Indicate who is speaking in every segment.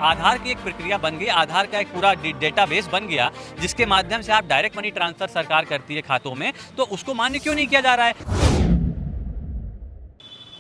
Speaker 1: आधार की एक प्रक्रिया बन गई, आधार का एक पूरा डेटाबेस बन गया, जिसके माध्यम से आप डायरेक्ट मनी ट्रांसफर सरकार करती है खातों में, तो उसको मान्य क्यों नहीं किया जा रहा है?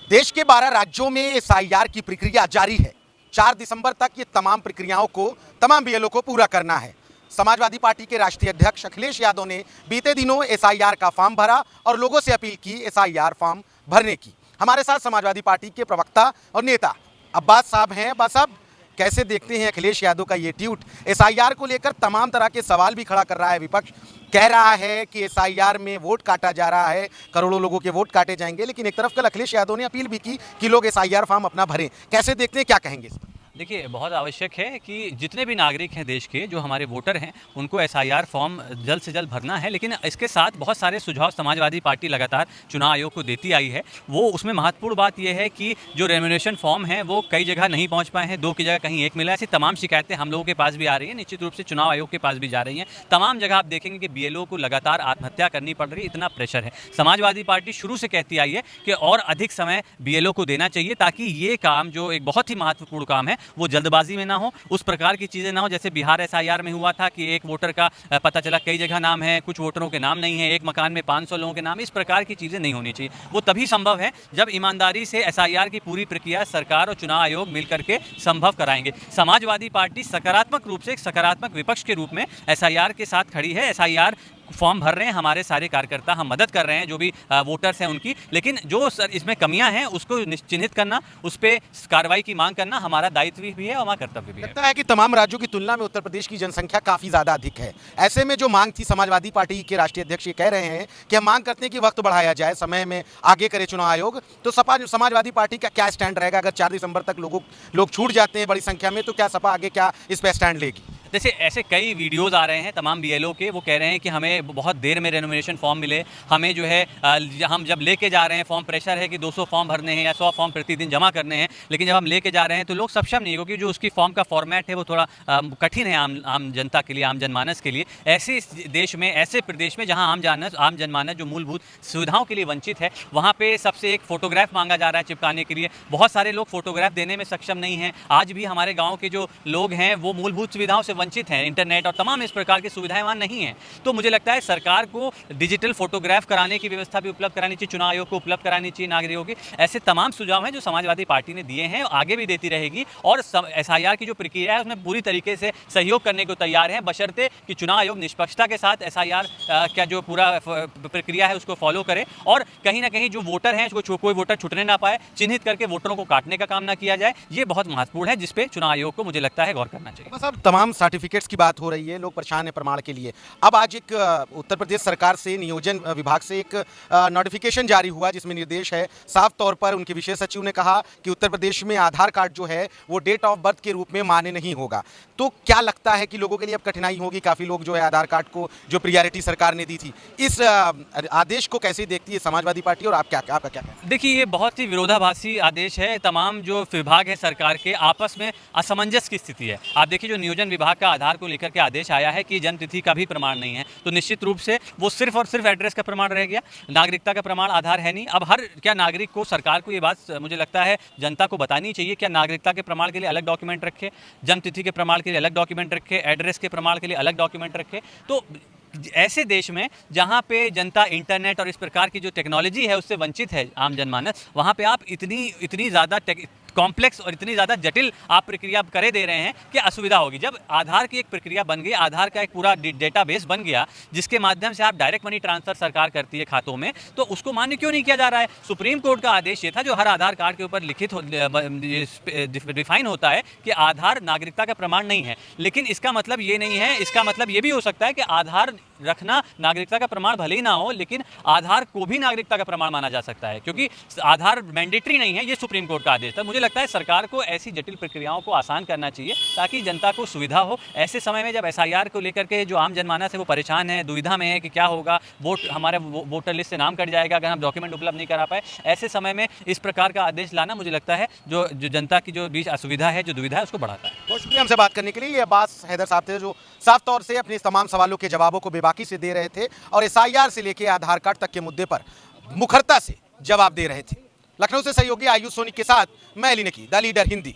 Speaker 2: देश के 12 राज्यों में एसआईआर की प्रक्रिया जारी है। 4 दिसंबर तक ये तमाम प्रक्रियाओं को, तमाम बीएलओ को पूरा करना है। समाजवादी पार्टी के राष्ट्रीय अध्यक्ष अखिलेश यादव ने बीते दिनों एसआईआर का फॉर्म भरा और लोगों से अपील की एसआईआर फॉर्म भरने की। हमारे साथ समाजवादी पार्टी के प्रवक्ता और नेता अब्बास साहब हैं। अब्बास साहब, कैसे देखते हैं अखिलेश यादव का ये ट्वीट? एसआईआर को लेकर तमाम तरह के सवाल भी खड़ा कर रहा है विपक्ष। कह रहा है कि एसआईआर में वोट काटा जा रहा है, करोड़ों लोगों के वोट काटे जाएंगे, लेकिन एक तरफ कल अखिलेश यादव ने अपील भी की कि लोग एसआईआर फॉर्म अपना भरें। कैसे देखते हैं, क्या कहेंगे?
Speaker 1: देखिए, बहुत आवश्यक है कि जितने भी नागरिक हैं देश के, जो हमारे वोटर हैं, उनको एसआईआर फॉर्म जल्द से जल्द भरना है। लेकिन इसके साथ बहुत सारे सुझाव समाजवादी पार्टी लगातार चुनाव आयोग को देती आई है। वो उसमें महत्वपूर्ण बात यह है कि जो रेम्यूनरेशन फॉर्म है वो कई जगह नहीं पहुंच पाए हैं, 2 की जगह कहीं 1 मिला। ऐसी तमाम शिकायतें हम लोगों के पास भी आ रही हैं, निश्चित रूप से चुनाव आयोग के पास भी जा रही हैं। तमाम जगह आप देखेंगे कि बीएलओ को लगातार आत्महत्या करनी पड़ रही है, इतना प्रेशर है। समाजवादी पार्टी शुरू से कहती आई है कि और अधिक समय बीएलओ को देना चाहिए, ताकि ये काम, जो एक बहुत ही महत्वपूर्ण काम है, वो जल्दबाजी ना हो, उस प्रकार की चीजें ना हो। जैसे बिहार एसआईआर में हुआ था कि एक वोटर का पता चला कई जगह नाम है, कुछ वोटरों के नाम नहीं है, एक मकान में 500 लोगों के नाम। इस प्रकार की चीजें नहीं होनी चाहिए। वो तभी संभव है जब ईमानदारी से एसआईआर की पूरी प्रक्रिया सरकार और चुनाव आयोग मिलकर के संभव कराएंगे। समाजवादी पार्टी सकारात्मक रूप से, एक सकारात्मक विपक्ष के रूप में एसआईआर के साथ खड़ी है। एसआईआर फॉर्म भर रहे हैं हमारे सारे कार्यकर्ता, हम मदद कर रहे हैं जो भी वोटर्स हैं उनकी। लेकिन जो इसमें कमियां हैं उसको चिन्हित करना, उस पर कार्रवाई की मांग करना हमारा दायित्व भी है और हमारा कर्तव्य भी है।
Speaker 2: लगता है कि तमाम राज्यों की तुलना में उत्तर प्रदेश की जनसंख्या काफी ज्यादा अधिक है। ऐसे में जो मांग थी, समाजवादी पार्टी के राष्ट्रीय अध्यक्ष ये कह रहे हैं कि हम मांग करते हैं कि वक्त बढ़ाया जाए, समय में आगे करे चुनाव आयोग। तो समाजवादी पार्टी का क्या स्टैंड रहेगा? अगर 4 दिसंबर तक लोग छूट जाते हैं बड़ी संख्या में, तो क्या सपा आगे क्या इस पर स्टैंड लेगी?
Speaker 1: जैसे ऐसे कई वीडियोस आ रहे हैं तमाम बीएलओ के, वो कह रहे हैं कि हमें बहुत देर में रेनोमिनेशन फॉर्म मिले, हमें जो है हम जब लेके जा रहे हैं फॉर्म, प्रेशर है कि 200 फॉर्म भरने हैं या 100 फॉर्म प्रतिदिन जमा करने हैं, लेकिन जब हम लेके जा रहे हैं तो लोग सक्षम नहीं, क्योंकि जो उसकी फॉर्म का फॉर्मेट है वो थोड़ा कठिन है आम जनता के लिए, आम जनमानस के लिए। ऐसे देश में, ऐसे प्रदेश में जहाँ आम जनमानस जो मूलभूत सुविधाओं के लिए वंचित है, वहाँ पे सबसे एक फोटोग्राफ मांगा जा रहा है चिपकाने के लिए। बहुत सारे लोग फोटोग्राफ देने में सक्षम नहीं हैं। आज भी हमारे गाँव के जो लोग हैं वो मूलभूत सुविधाओं से वंचित हैं, इंटरनेट और तमाम इस प्रकार की सुविधाएं वहां नहीं है। तो मुझे लगता है सरकार को डिजिटल फोटोग्राफ कराने की व्यवस्था भी उपलब्ध करानी चाहिए, चुनाव आयोग को उपलब्ध करानी चाहिए नागरिकों की। ऐसे तमाम सुझाव हैं जो समाजवादी पार्टी ने दिए हैं, आगे भी देती रहेगी। और एसआईआर की जो प्रक्रिया है उसमें पूरी तरीके से सहयोग करने को तैयार है, बशर्ते कि चुनाव आयोग निष्पक्षता के साथ एसआईआर का जो पूरा प्रक्रिया है उसको फॉलो करे, और कहीं ना कहीं जो वोटर हैं उसको कोई वोटर छूटने ना पाए, चिन्हित करके वोटरों को काटने का काम ना किया जाए। ये बहुत महत्वपूर्ण है, जिसपे चुनाव आयोग को मुझे लगता है गौर करना चाहिए।
Speaker 2: बस अब तमाम सर्टिफिकेट्स की बात हो रही है, लोग परेशान है प्रमाण के लिए। अब आज एक उत्तर प्रदेश सरकार से, नियोजन विभाग से एक नोटिफिकेशन जारी हुआ, जिसमें निर्देश है, साफ तौर पर उनके विशेष सचिव ने कहा कि उत्तर प्रदेश में आधार कार्ड जो है वो डेट ऑफ बर्थ के रूप में मान्य नहीं होगा। तो क्या लगता है कि लोगों के लिए अब कठिनाई होगी? काफी लोग जो है आधार कार्ड को जो प्रायोरिटी सरकार ने दी थी, इस आदेश को कैसे देखती है समाजवादी पार्टी, और आपका क्या कहना है?
Speaker 1: देखिए, ये बहुत ही विरोधाभासी आदेश है। तमाम जो विभाग है सरकार के, आपस में असमंजस की स्थिति है। आप देखिए, जो नियोजन विभाग का आधार को लेकर के आदेश आया है कि जन्म तिथि का भी प्रमाण नहीं है, तो निश्चित रूप से वो सिर्फ और सिर्फ एड्रेस का प्रमाण रह गया, नागरिकता का प्रमाण आधार है नहीं। अब क्या नागरिक को, सरकार को ये बात मुझे लगता है जनता को बतानी चाहिए, क्या नागरिकता के प्रमाण के लिए अलग डॉक्यूमेंट रखे, जन्म तिथि के प्रमाण के लिए अलग डॉक्यूमेंट रखे, एड्रेस के प्रमाण के लिए अलग डॉक्यूमेंट रखे। तो ऐसे देश में जहाँ पे जनता इंटरनेट और इस प्रकार की जो टेक्नोलॉजी है उससे वंचित है, आम जनमानस, वहाँ पे आप इतनी ज़्यादा कॉम्प्लेक्स और इतनी ज़्यादा जटिल आप प्रक्रिया करे दे रहे हैं कि असुविधा होगी। जब आधार की एक प्रक्रिया बन गई, आधार का एक पूरा डेटाबेस बन गया, जिसके माध्यम से आप डायरेक्ट मनी ट्रांसफर सरकार करती है खातों में, तो उसको मान्य क्यों नहीं किया जा रहा है? सुप्रीम कोर्ट का आदेश ये था, जो हर आधार कार्ड के ऊपर लिखित डिफाइन होता है कि आधार नागरिकता का प्रमाण नहीं है। लेकिन इसका मतलब ये नहीं है, इसका मतलब ये भी हो सकता है कि आधार रखना नागरिकता का प्रमाण भले ही ना हो, लेकिन आधार को भी नागरिकता का प्रमाण माना जा सकता है, क्योंकि आधार मैंडेटरी नहीं है। ये सुप्रीम कोर्ट का आदेश था। मुझे लगता है सरकार को ऐसी जटिल प्रक्रियाओं को आसान करना चाहिए, ताकि जनता को सुविधा हो। ऐसे समय में जब एसआईआर को लेकर के जो आम जनमानस है वो परेशान है, दुविधा में है कि क्या होगा, हमारे वोटर लिस्ट से नाम कट जाएगा अगर हम डॉक्यूमेंट उपलब्ध नहीं करा पाए। ऐसे समय में इस प्रकार का आदेश लाना, मुझे लगता है जो जनता की जो बीच असुविधा है, जो दुविधा है, उसको बढ़ाता है।
Speaker 2: बहुत शुक्रिया हमसे बात करने के लिए। ये अब्बास हैदर साहब थे, जो साफ तौर से अपने तमाम सवालों के जवाबों को बेबाकी से दे रहे थे, और एसआईआर से लेकर आधार कार्ड तक के मुद्दे पर मुखरता से जवाब दे रहे थे। लखनऊ से सहयोगी आयुष सोनी के साथ मैं अली नकी, द लीडर हिंदी।